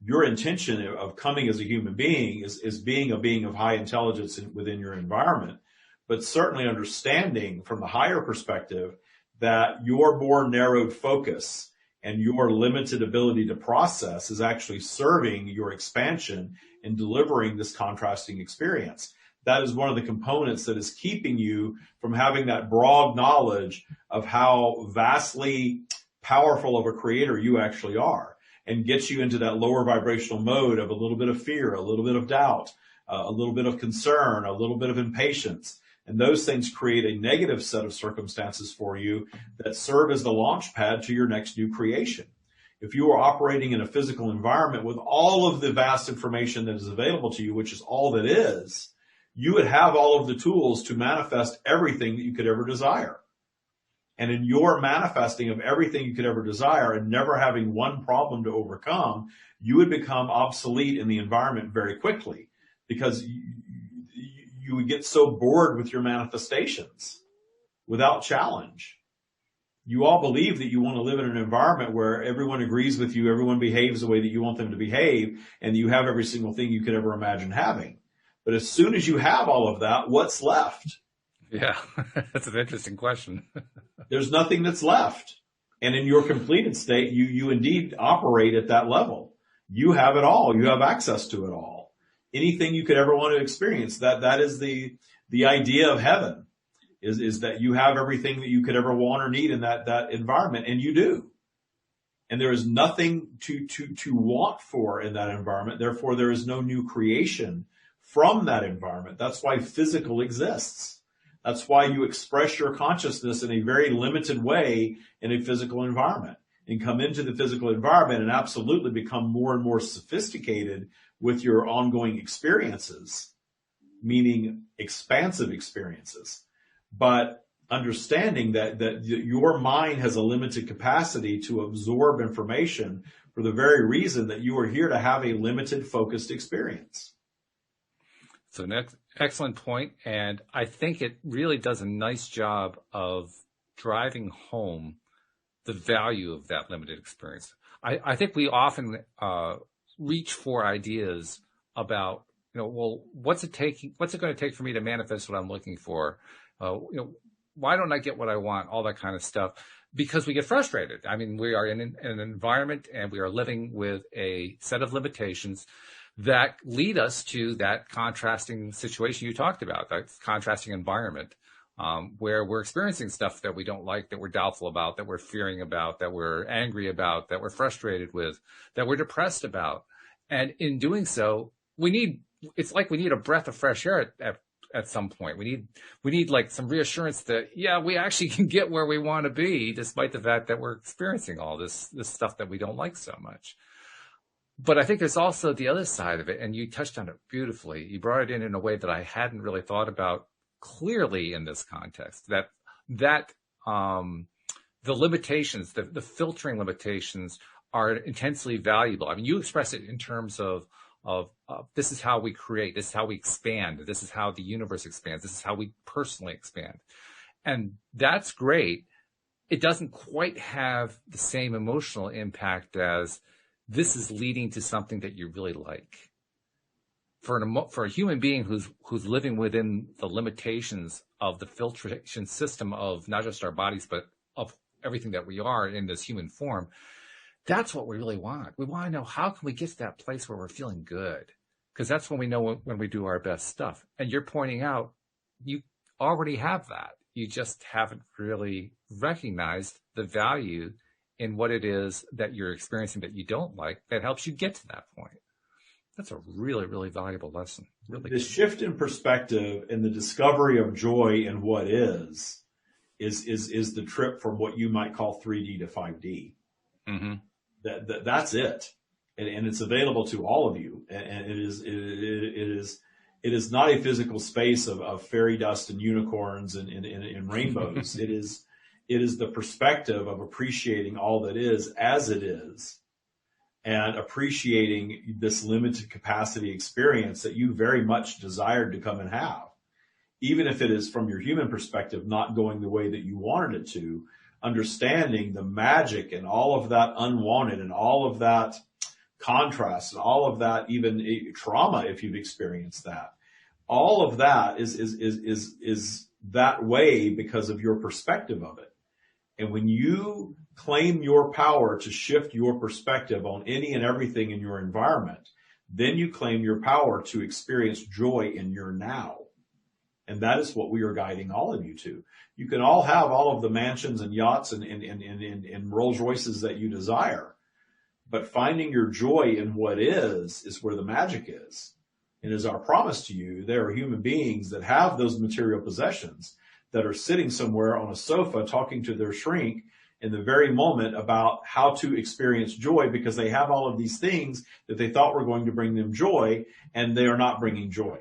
Your intention of coming as a human being is being a being of high intelligence within your environment, but certainly understanding from the higher perspective that your more narrowed focus and your limited ability to process is actually serving your expansion and delivering this contrasting experience. That is one of the components that is keeping you from having that broad knowledge of how vastly powerful of a creator you actually are, and gets you into that lower vibrational mode of a little bit of fear, a little bit of doubt, a little bit of concern, a little bit of impatience. And those things create a negative set of circumstances for you that serve as the launch pad to your next new creation. If you are operating in a physical environment with all of the vast information that is available to you, which is all that is, you would have all of the tools to manifest everything that you could ever desire. And in your manifesting of everything you could ever desire and never having one problem to overcome, you would become obsolete in the environment very quickly, because you would get so bored with your manifestations without challenge. You all believe that you want to live in an environment where everyone agrees with you, everyone behaves the way that you want them to behave, and you have every single thing you could ever imagine having. But as soon as you have all of that, what's left? Yeah, that's an interesting question. There's nothing that's left. And in your completed state, you indeed operate at that level. You have it all. You have access to it all. Anything you could ever want to experience, that is the idea of heaven, is that you have everything that you could ever want or need in that environment, and you do. And there is nothing to want for in that environment. Therefore, there is no new creation from that environment. That's why physical exists. That's why you express your consciousness in a very limited way in a physical environment, and come into the physical environment and absolutely become more and more sophisticated with your ongoing experiences, meaning expansive experiences. But understanding that your mind has a limited capacity to absorb information for the very reason that you are here to have a limited focused experience. So an excellent point, and I think it really does a nice job of driving home the value of that limited experience. I think we often reach for ideas about, well, what's it going to take for me to manifest what I'm looking for? Why don't I get what I want? All that kind of stuff, because we get frustrated. I mean, we are in an environment and we are living with a set of limitations that lead us to that contrasting situation you talked about, that contrasting environment, where we're experiencing stuff that we don't like, that we're doubtful about, that we're fearing about, that we're angry about, that we're frustrated with, that we're depressed about. And in doing so, it's like we need a breath of fresh air at some point. We need like some reassurance that, yeah, we actually can get where we want to be, despite the fact that we're experiencing all this stuff that we don't like so much. But I think there's also the other side of it, and you touched on it beautifully. You brought it in a way that I hadn't really thought about clearly in this context, that the limitations, the filtering limitations are intensely valuable. I mean, you express it in terms of this is how we create, this is how we expand, this is how the universe expands, this is how we personally expand. And that's great. It doesn't quite have the same emotional impact as this is leading to something that you really like. For a human being who's living within the limitations of the filtration system of not just our bodies, but of everything that we are in this human form, that's what we really want. We want to know, how can we get to that place where we're feeling good? Because that's when we know when we do our best stuff. And you're pointing out you already have that. You just haven't really recognized the value in what it is that you're experiencing that you don't like that helps you get to that point. That's a really, really valuable lesson. Really the shift in perspective and the discovery of joy in what is the trip from what you might call 3D to 5D. Mm-hmm. That's it. And it's available to all of you. And it is not a physical space of fairy dust and unicorns and rainbows. It is the perspective of appreciating all that is as it is, and appreciating this limited capacity experience that you very much desired to come and have. Even if it is from your human perspective not going the way that you wanted it to, understanding the magic and all of that unwanted and all of that contrast and all of that even trauma, if you've experienced that. All of that is that way because of your perspective of it. And when you claim your power to shift your perspective on any and everything in your environment, then you claim your power to experience joy in your now. And that is what we are guiding all of you to. You can all have all of the mansions and yachts and Rolls Royces that you desire, but finding your joy in what is where the magic is. And as our promise to you, there are human beings that have those material possessions that are sitting somewhere on a sofa talking to their shrink in the very moment about how to experience joy, because they have all of these things that they thought were going to bring them joy, and they are not bringing joy.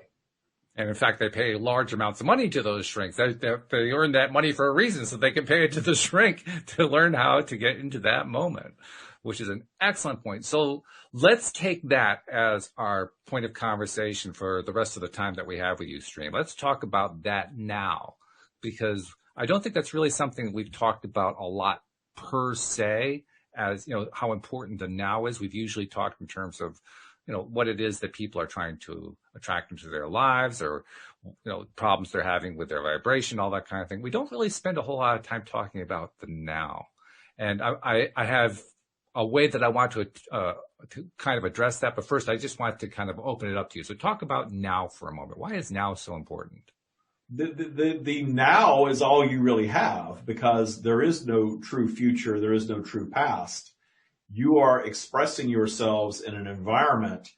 And in fact, they pay large amounts of money to those shrinks. They earn that money for a reason, so they can pay it to the shrink to learn how to get into that moment, which is an excellent point. So let's take that as our point of conversation for the rest of the time that we have with you, Stream. Let's talk about that now, because I don't think that's really something we've talked about a lot per se, as, you know, how important the now is. We've usually talked in terms of, you know, what it is that people are trying to attract into their lives, or, you know, problems they're having with their vibration, all that kind of thing. We don't really spend a whole lot of time talking about the now. And I have a way that I want to kind of address that. But first, I just want to kind of open it up to you. So talk about now for a moment. Why is now so important? The now is all you really have, because there is no true future. There is no true past. You are expressing yourselves in an environment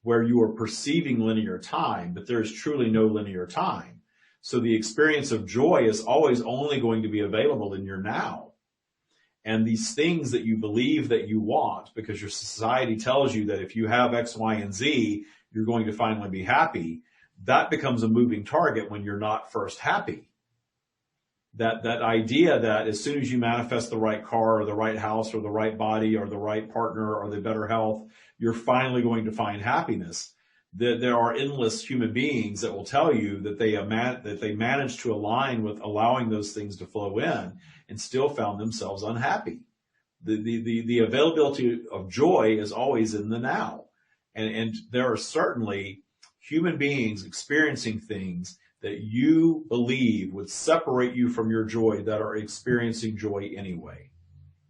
where you are perceiving linear time, but there is truly no linear time. So the experience of joy is always only going to be available in your now. And these things that you believe that you want, because your society tells you that if you have X, Y, and Z, you're going to finally be happy, that becomes a moving target when you're not first happy. That idea that as soon as you manifest the right car or the right house or the right body or the right partner or the better health, you're finally going to find happiness. There are endless human beings that will tell you that they managed to align with allowing those things to flow in and still found themselves unhappy. The availability of joy is always in the now. And there are certainly human beings experiencing things that you believe would separate you from your joy that are experiencing joy anyway.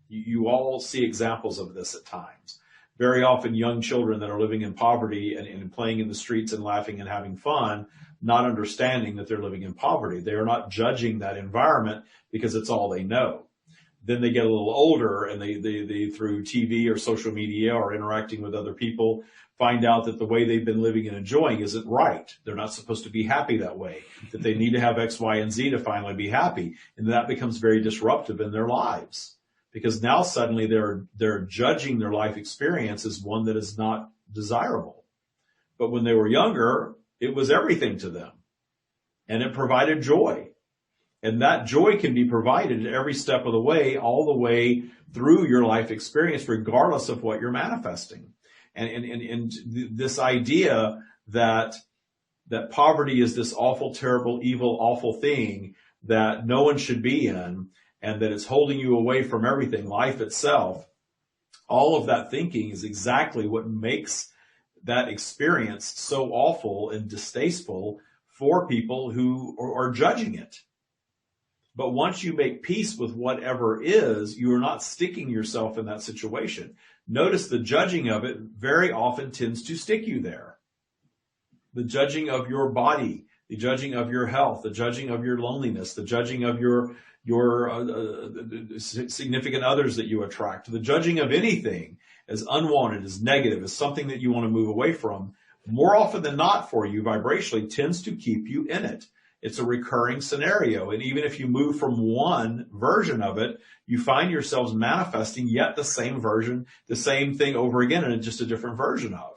You all see examples of this at times. Very often young children that are living in poverty and playing in the streets and laughing and having fun, not understanding that they're living in poverty. They are not judging that environment because it's all they know. Then they get a little older and they through TV or social media or interacting with other people, find out that the way they've been living and enjoying isn't right. They're not supposed to be happy that way, that they need to have X, Y, and Z to finally be happy. And that becomes very disruptive in their lives, because now suddenly they're judging their life experience as one that is not desirable. But when they were younger, it was everything to them and it provided joy. And that joy can be provided at every step of the way, all the way through your life experience, regardless of what you're manifesting. And this idea that poverty is this awful, terrible, evil, awful thing that no one should be in, and that it's holding you away from everything, life itself, all of that thinking is exactly what makes that experience so awful and distasteful for people who are judging it. But once you make peace with whatever is, you are not sticking yourself in that situation. Notice the judging of it very often tends to stick you there. The judging of your body, the judging of your health, the judging of your loneliness, the judging of your significant others that you attract, the judging of anything as unwanted, as negative, as something that you want to move away from, more often than not for you vibrationally tends to keep you in it. It's a recurring scenario. And even if you move from one version of it, you find yourselves manifesting yet the same version, the same thing over again, and just a different version of.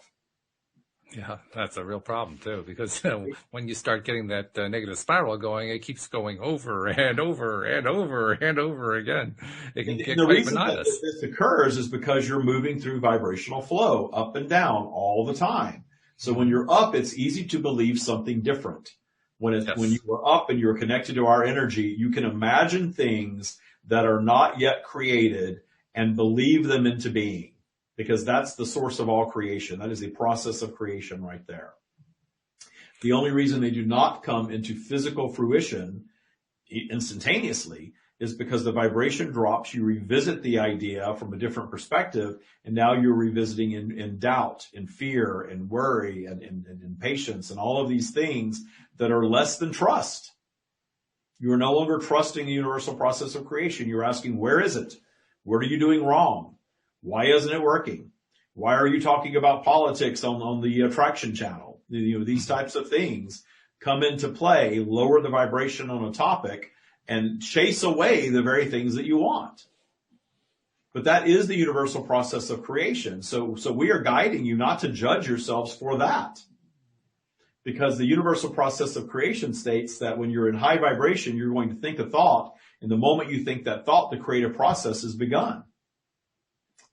Yeah, that's a real problem too, because when you start getting that negative spiral going, it keeps going over and over and over and over again. It can get the quite reason that monotonous. this occurs is because you're moving through vibrational flow up and down all the time. So when you're up, it's easy to believe something different. When you are up and you're connected to our energy, you can imagine things that are not yet created and believe them into being, because that's the source of all creation. That is a process of creation right there. The only reason they do not come into physical fruition instantaneously is because the vibration drops, you revisit the idea from a different perspective, and now you're revisiting in doubt, in fear, and worry, and impatience, and all of these things that are less than trust. You are no longer trusting the universal process of creation. You're asking, where is it? What are you doing wrong? Why isn't it working? Why are you talking about politics on the attraction channel? These types of things come into play, lower the vibration on a topic, and chase away the very things that you want. But that is the universal process of creation. So we are guiding you not to judge yourselves for that. Because the universal process of creation states that when you're in high vibration, you're going to think a thought. And the moment you think that thought, the creative process has begun.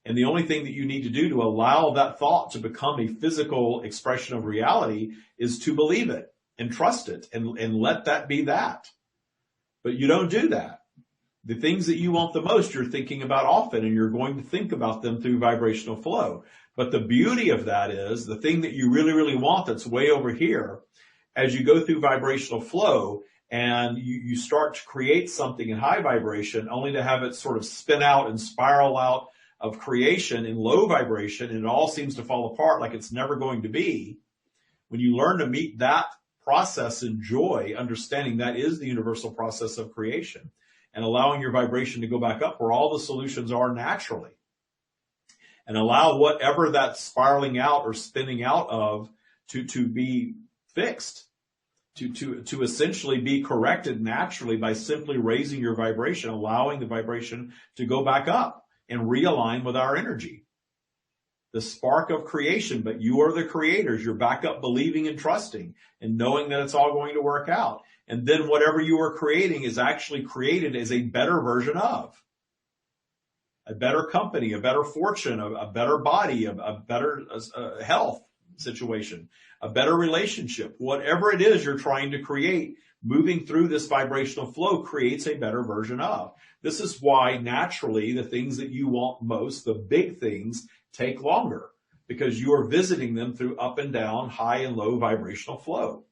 And the only thing that you need to do to allow that thought to become a physical expression of reality is to believe it and trust it and let that be that. But you don't do that. The things that you want the most, you're thinking about often, and you're going to think about them through vibrational flow. But the beauty of that is the thing that you really, really want that's way over here, as you go through vibrational flow and you start to create something in high vibration, only to have it sort of spin out and spiral out of creation in low vibration, and it all seems to fall apart like it's never going to be. When you learn to meet that process in joy, understanding that is the universal process of creation, and allowing your vibration to go back up where all the solutions are naturally, and allow whatever that's spiraling out or spinning out of to be fixed, to essentially be corrected naturally by simply raising your vibration, allowing the vibration to go back up and realign with our energy. The spark of creation, but you are the creators. You're back up believing and trusting and knowing that it's all going to work out. And then whatever you are creating is actually created as a better version of. A better company, a better fortune, a better body, a better health situation, a better relationship. Whatever it is you're trying to create, moving through this vibrational flow creates a better version of. This is why naturally the things that you want most, the big things, take longer, because you are visiting them through up and down, high and low vibrational flow.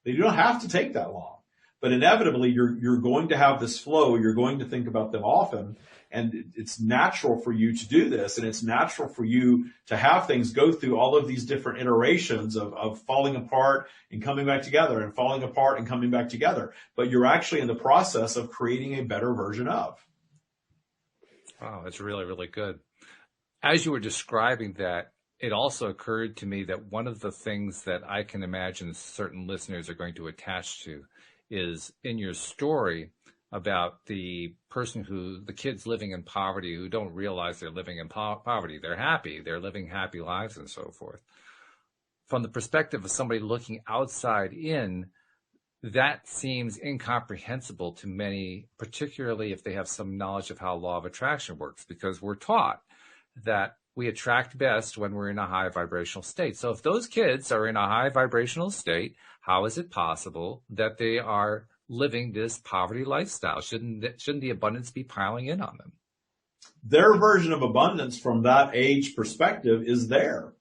They don't have to take that long, but inevitably you're going to have this flow. You're going to think about them often, and it's natural for you to do this, and it's natural for you to have things go through all of these different iterations of falling apart and coming back together, and falling apart and coming back together. But you're actually in the process of creating a better version of. Wow, that's really, really good. As you were describing that, it also occurred to me that one of the things that I can imagine certain listeners are going to attach to is in your story about the kids living in poverty who don't realize they're living in poverty. They're happy. They're living happy lives and so forth. From the perspective of somebody looking outside in, that seems incomprehensible to many, particularly if they have some knowledge of how law of attraction works, because we're taught that we attract best when we're in a high vibrational state. So if those kids are in a high vibrational state, how is it possible that they are living this poverty lifestyle? Shouldn't the abundance be piling in on them? Their version of abundance from that age perspective is there.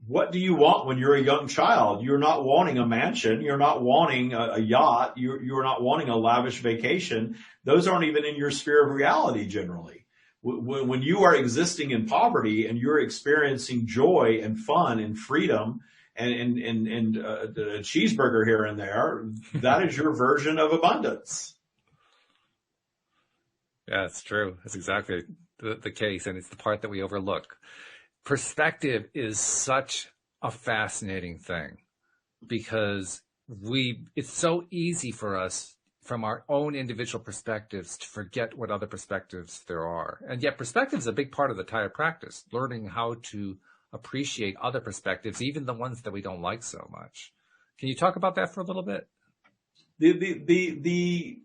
What do you want when you're a young child? You're not wanting a mansion. You're not wanting a yacht. You're not wanting a lavish vacation. Those aren't even in your sphere of reality generally. When you are existing in poverty and you're experiencing joy and fun and freedom and a cheeseburger here and there, that is your version of abundance. Yeah, it's true. That's exactly the case, and it's the part that we overlook. Perspective is such a fascinating thing because it's so easy for us from our own individual perspectives to forget what other perspectives there are. And yet perspective is a big part of the Taya practice, learning how to appreciate other perspectives, even the ones that we don't like so much. Can you talk about that for a little bit? The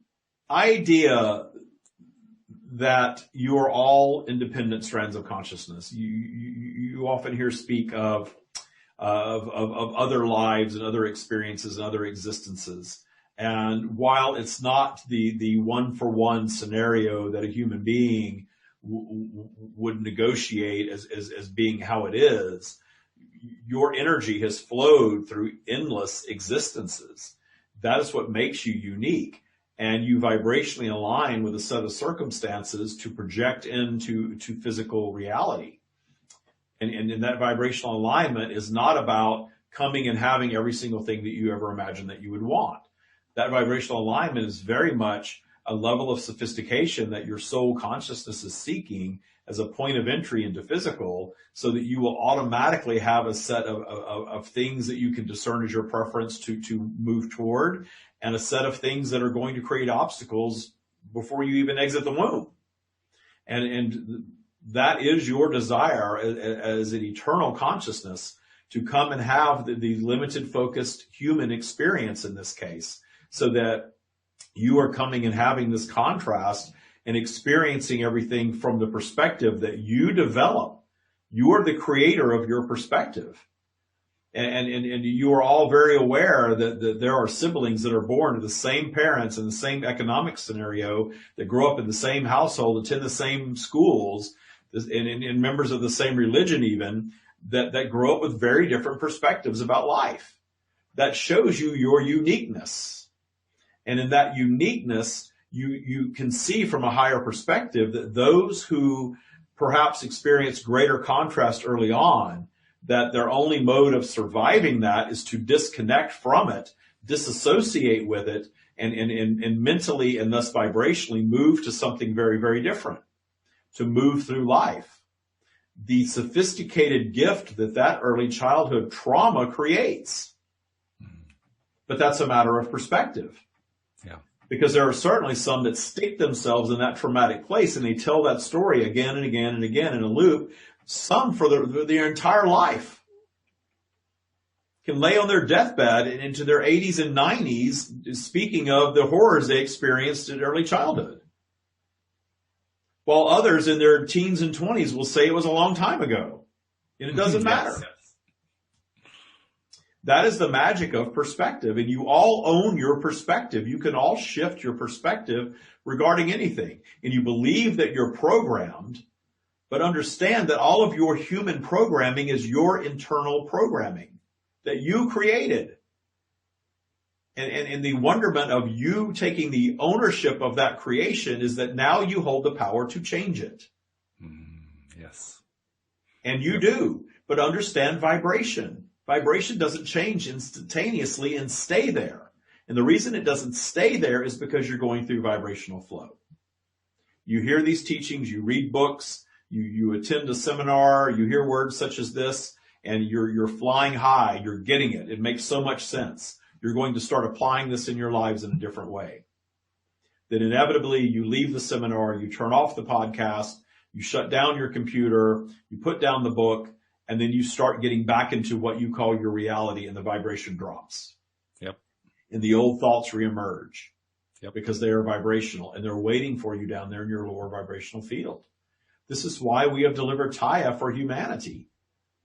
idea that you are all independent strands of consciousness. You often hear speak of other lives and other experiences and other existences. And while it's not the one-for-one scenario that a human being would negotiate as being how it is, your energy has flowed through endless existences. That is what makes you unique. And you vibrationally align with a set of circumstances to project into physical reality. And that vibrational alignment is not about coming and having every single thing that you ever imagined that you would want. That vibrational alignment is very much a level of sophistication that your soul consciousness is seeking as a point of entry into physical, so that you will automatically have a set of things that you can discern as your preference to move toward, and a set of things that are going to create obstacles before you even exit the womb. And that is your desire as an eternal consciousness to come and have the limited focused human experience in this case, so that you are coming and having this contrast and experiencing everything from the perspective that you develop. You are the creator of your perspective. And you are all very aware that and there are siblings that are born to the same parents in the same economic scenario, that grow up in the same household, attend the same schools, and members of the same religion even, that grow up with very different perspectives about life. That shows you your uniqueness. And in that uniqueness, you can see from a higher perspective that those who perhaps experience greater contrast early on, that their only mode of surviving that is to disconnect from it, disassociate with it, and mentally and thus vibrationally move to something very, very different, to move through life. The sophisticated gift that early childhood trauma creates. But that's a matter of perspective. Yeah. Because there are certainly some that stick themselves in that traumatic place, and they tell that story again and again and again in a loop, some for their entire life. Can lay on their deathbed and into their 80s and 90s speaking of the horrors they experienced in early childhood. While others in their teens and 20s will say it was a long time ago. And it doesn't matter. Yes. That is the magic of perspective, and you all own your perspective. You can all shift your perspective regarding anything. And you believe that you're programmed, but understand that all of your human programming is your internal programming that you created. And the wonderment of you taking the ownership of that creation is that now you hold the power to change it. Yes. And you do, but understand vibration. Vibration doesn't change instantaneously and stay there. And the reason it doesn't stay there is because you're going through vibrational flow. You hear these teachings, you read books, you attend a seminar, you hear words such as this, and you're flying high, you're getting it. It makes so much sense. You're going to start applying this in your lives in a different way. Then inevitably you leave the seminar, you turn off the podcast, you shut down your computer, you put down the book, and then you start getting back into what you call your reality, and the vibration drops. Yep. and the old thoughts reemerge. Yep. Because they are vibrational and they're waiting for you down there in your lower vibrational field. This is why we have delivered Taya for humanity.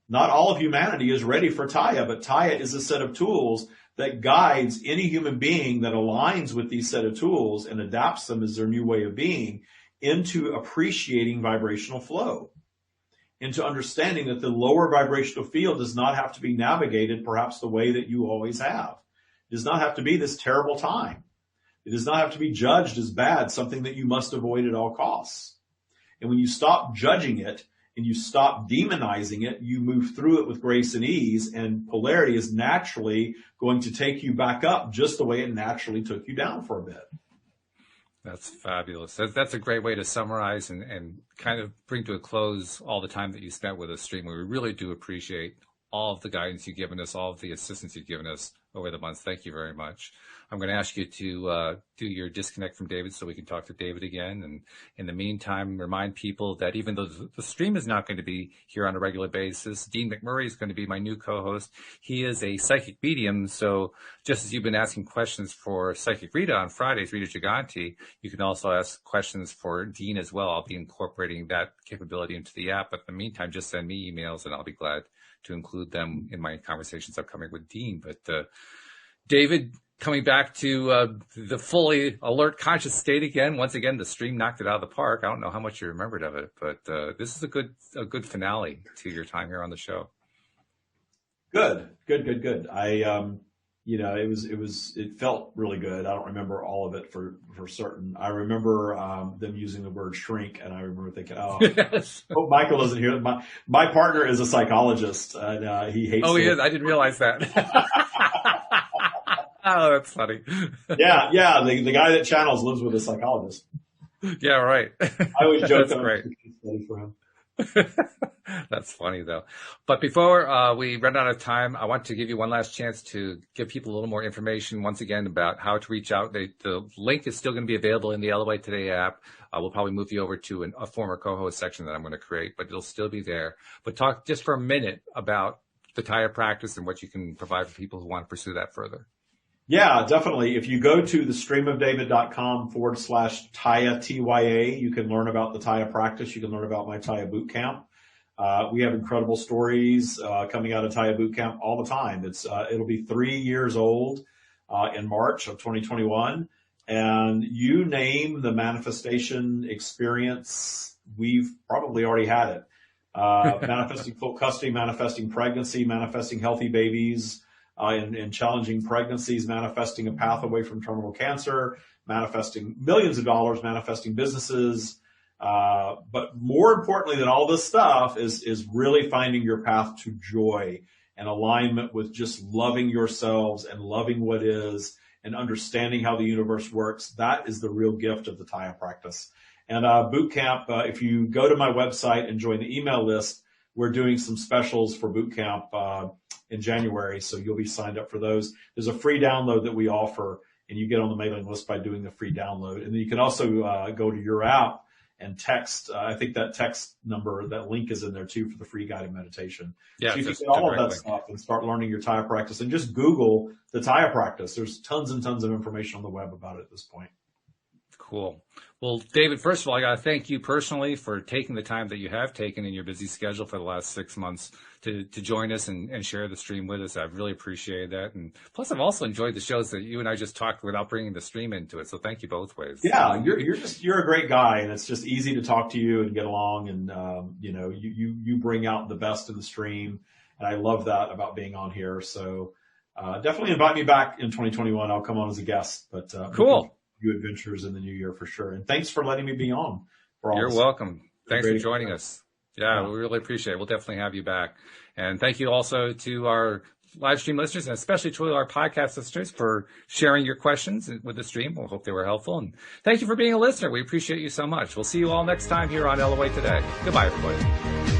Not all of humanity is ready for Taya, but Taya is a set of tools that guides any human being that aligns with these set of tools and adapts them as their new way of being into appreciating vibrational flow, into understanding that the lower vibrational field does not have to be navigated perhaps the way that you always have. It does not have to be this terrible time. It does not have to be judged as bad, something that you must avoid at all costs. And when you stop judging it and you stop demonizing it, you move through it with grace and ease, and polarity is naturally going to take you back up just the way it naturally took you down for a bit. That's fabulous. That's a great way to summarize and kind of bring to a close all the time that you spent with us, Stream. We really do appreciate all of the guidance you've given us, all of the assistance you've given us over the months. Thank you very much. I'm going to ask you to do your disconnect from David so we can talk to David again. And in the meantime, remind people that even though the stream is not going to be here on a regular basis, Dean McMurray is going to be my new co-host. He is a psychic medium. So just as you've been asking questions for Psychic Rita on Fridays, Rita Giganti, you can also ask questions for Dean as well. I'll be incorporating that capability into the app. But in the meantime, just send me emails and I'll be glad to include them in my conversations upcoming with Dean. But David, coming back to the fully alert conscious state again. Once again, the stream knocked it out of the park. I don't know how much you remembered of it, but this is a good finale to your time here on the show. Good. It felt really good. I don't remember all of it for certain. I remember them using the word shrink, and I remember thinking, yes. Hope Michael doesn't hear that. My partner is a psychologist, and he hates. Oh, he is. I didn't realize that. Oh, that's funny. Yeah. The guy that channels lives with a psychologist. Yeah, right. I always joke that's great. Study for him. That's funny, though. But before we run out of time, I want to give you one last chance to give people a little more information, once again, about how to reach out. The link is still going to be available in the LOA Today app. We'll probably move you over to a former co-host section that I'm going to create, but it'll still be there. But talk just for a minute about the Taya practice and what you can provide for people who want to pursue that further. Yeah, definitely. If you go to thestreamofdavid.com/Taya, T-Y-A, you can learn about the Taya practice. You can learn about my Taya boot camp. We have incredible stories coming out of Taya boot camp all the time. It'll be 3 years old in March of 2021. And you name the manifestation experience, we've probably already had it. Manifesting full custody, manifesting pregnancy, manifesting healthy babies, in challenging pregnancies, manifesting a path away from terminal cancer, manifesting millions of dollars, manifesting businesses. But more importantly than all this stuff is really finding your path to joy and alignment with just loving yourselves and loving what is and understanding how the universe works. That is the real gift of the Taya practice. And boot camp, if you go to my website and join the email list, we're doing some specials for boot camp in January, so you'll be signed up for those. There's a free download that we offer, and you get on the mailing list by doing the free download. And then you can also go to your app and text. I think that text number, that link is in there too for the free guided meditation. Yeah, so you can get all of that stuff and start learning your Taya practice. And just Google the Taya practice. There's tons and tons of information on the web about it at this point. Cool. Well, David, first of all, I got to thank you personally for taking the time that you have taken in your busy schedule for the last 6 months to join us and share the stream with us. I've really appreciated that. And plus, I've also enjoyed the shows that you and I just talked without bringing the stream into it. So thank you both ways. Yeah, you're a great guy, and it's just easy to talk to you and get along. And, you bring out the best in the stream. And I love that about being on here. So definitely invite me back in 2021. I'll come on as a guest. But cool. New adventures in the new year for sure. And thanks for letting me be on. You're welcome. Thanks for joining us. Yeah, we really appreciate it. We'll definitely have you back. And thank you also to our live stream listeners, and especially to our podcast listeners for sharing your questions with the stream. We'll hope they were helpful. And thank you for being a listener. We appreciate you so much. We'll see you all next time here on LOA Today. Goodbye, everybody.